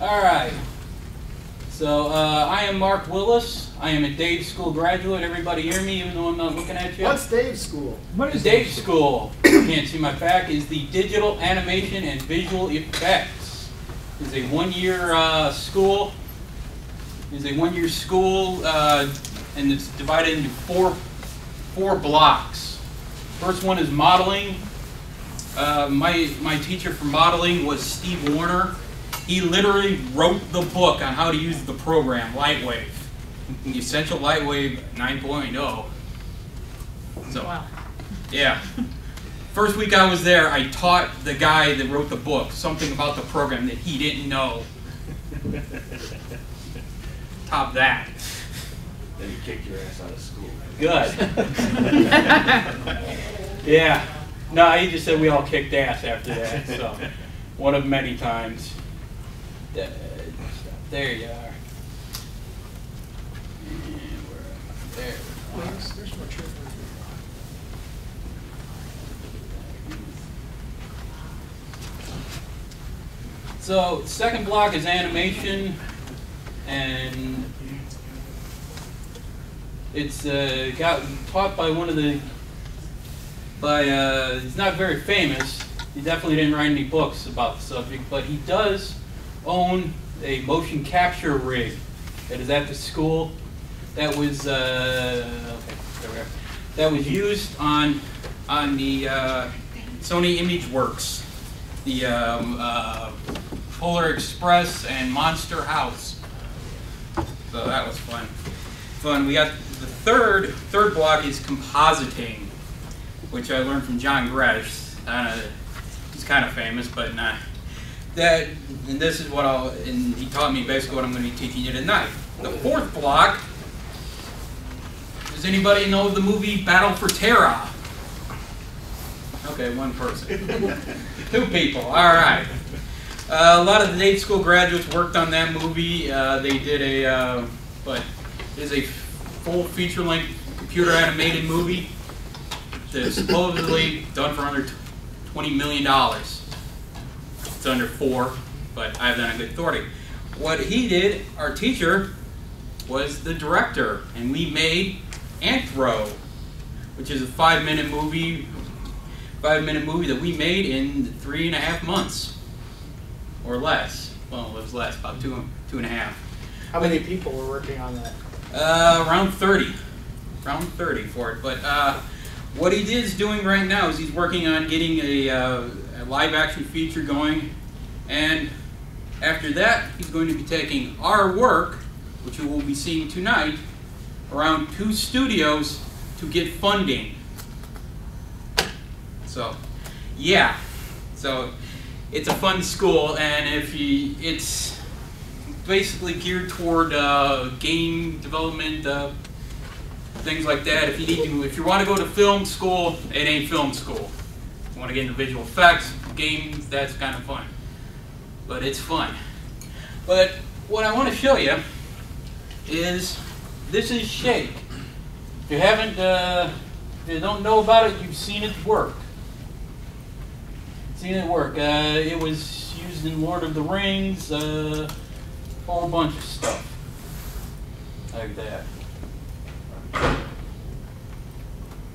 All right. So I am Mark Willis. I am a Dave School graduate. Everybody hear me, even though I'm not looking at you? What's Dave School? What is Dave School? You can't see my back. Is the Digital Animation and Visual Effects. It's a one-year school. It's a one-year school, and it's divided into four blocks. First one is modeling. My teacher for modeling was Steve Warner. He literally wrote the book on how to use the program, Lightwave. The Essential Lightwave 9.0. So, wow. Yeah. First week I was there, I taught the guy that wrote the book something about the program that he didn't know. Top that. Then he kicked your ass out of school. Good. Yeah. No, he just said we all kicked ass after that. So, one of many times. There you are. There. There's more truth. So, second block is animation, and it's got taught by one of the, he's not very famous. He definitely didn't write any books about the subject, but he does own a motion capture rig that is at the school that was that was used on the Sony ImageWorks, the Polar Express and Monster House. So that was fun. We got the third block is compositing, which I learned from John Gresh. He's kind of famous, but not. And this is what and he taught me basically what I'm going to be teaching you tonight. The fourth block, does anybody know the movie Battle for Terra? Okay, one person. Two people, all right. A lot of the Dave School graduates worked on that movie. They did but it is a full feature-length computer animated movie that's supposedly done for under $20 million. It's under 4, but I have that on good authority. What he did, our teacher, was the director, and we made Anthro, which is a 5-minute movie. 5-minute movie that we made in 3.5 months, or less. Well, it was less, about 2.5. How many people were working on that? Around 30. Around 30 for it. But what he is doing right now is he's working on getting a live-action feature going, and after that, he's going to be taking our work, which you will be seeing tonight, around 2 studios to get funding. So, yeah. So, it's a fun school, and it's basically geared toward game development, things like that. If you want to go to film school, it ain't film school. If you want to get into visual effects, games, that's kind of fun. But it's fun. But what I want to show you is, this is Shake. If you haven't, if you don't know about it, you've seen it work. It was used in Lord of the Rings, a whole bunch of stuff like that.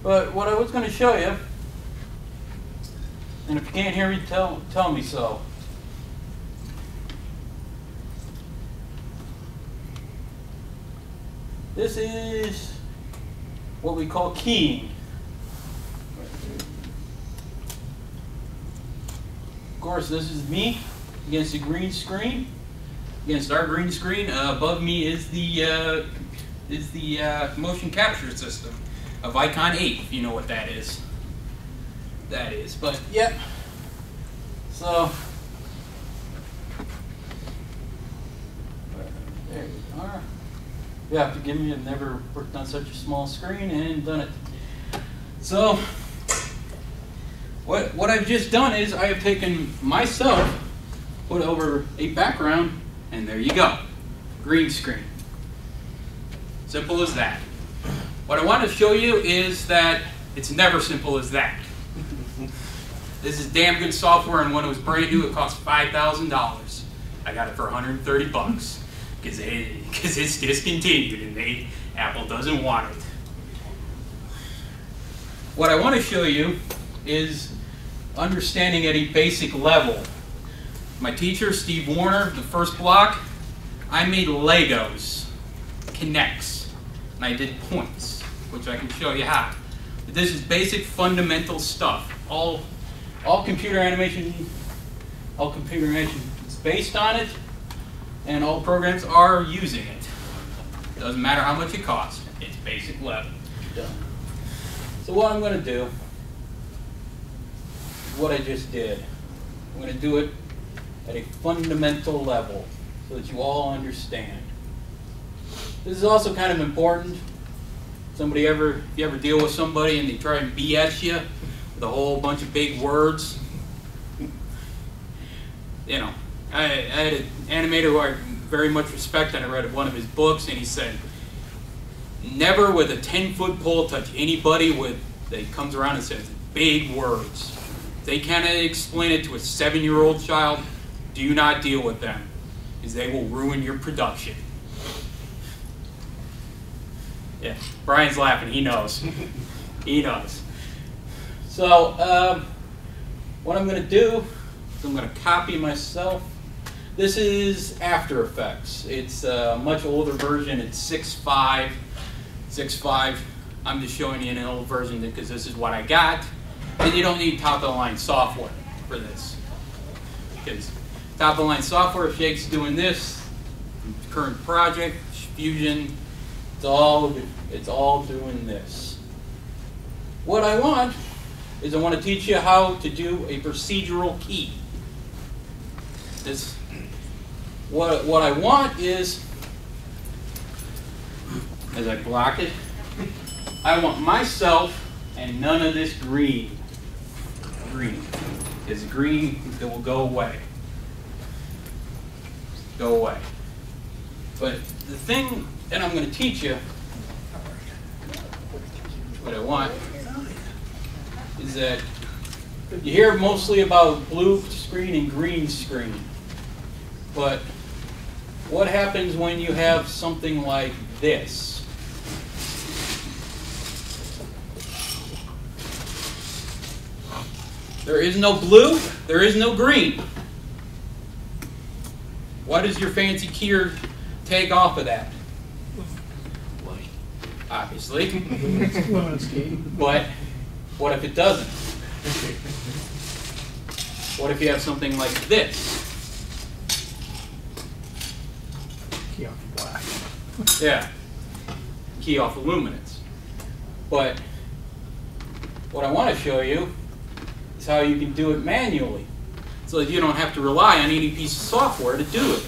But what I was going to show you, and if you can't hear me, tell me so. This is what we call keying. Of course, this is me against the green screen, against our green screen. Above me is the motion capture system of Icon 8, if you know what that is. But yeah. So there we are. You have to give me. I've never worked on such a small screen and done it. So what I've just done is I have taken myself, put over a background, and there you go. Green screen. Simple as that. What I want to show you is that it's never simple as that. This is damn good software, and when it was brand new, it cost $5,000. I got it for 130 bucks because it's discontinued and Apple doesn't want it. What I want to show you is understanding at a basic level. My teacher, Steve Warner, the first block, I made Legos, connects, and I did points, which I can show you how. But this is basic fundamental stuff. All computer animation is based on it, and all programs are using it. Doesn't matter how much it costs. It's basic level. Done. So what I'm going to do is what I just did. I'm going to do it at a fundamental level so that you all understand. This is also kind of important. If you ever deal with somebody and they try and BS you with a whole bunch of big words, you know, I had an animator who I very much respect, and I read one of his books, and he said, never with a 10-foot pole touch anybody that comes around and says big words. If they can't explain it to a 7-year-old child, do not deal with them, because they will ruin your production. Yeah, Brian's laughing. He knows. He knows. So what I'm going to do is I'm going to copy myself. This is After Effects. It's a much older version. It's 6.5. 6.5. I'm just showing you an old version because this is what I got. And you don't need top-of-the-line software for this. Because top-of-the-line software, Shake's doing this. Current project, Fusion, it's all doing this. What I want is I want to teach you how to do a procedural key. What I want is, as I block it, I want myself and none of this green. Green. Because green, it will go away. Go away. But the thing that I'm going to teach you, what I want, is that you hear mostly about blue screen and green screen. But what happens when you have something like this? There is no blue, there is no green. What does your fancy keyer take off of that? Light. Obviously. But what if it doesn't? What if you have something like this? Key off black. Yeah. Key off of luminance. But what I want to show you is how you can do it manually, so that you don't have to rely on any piece of software to do it.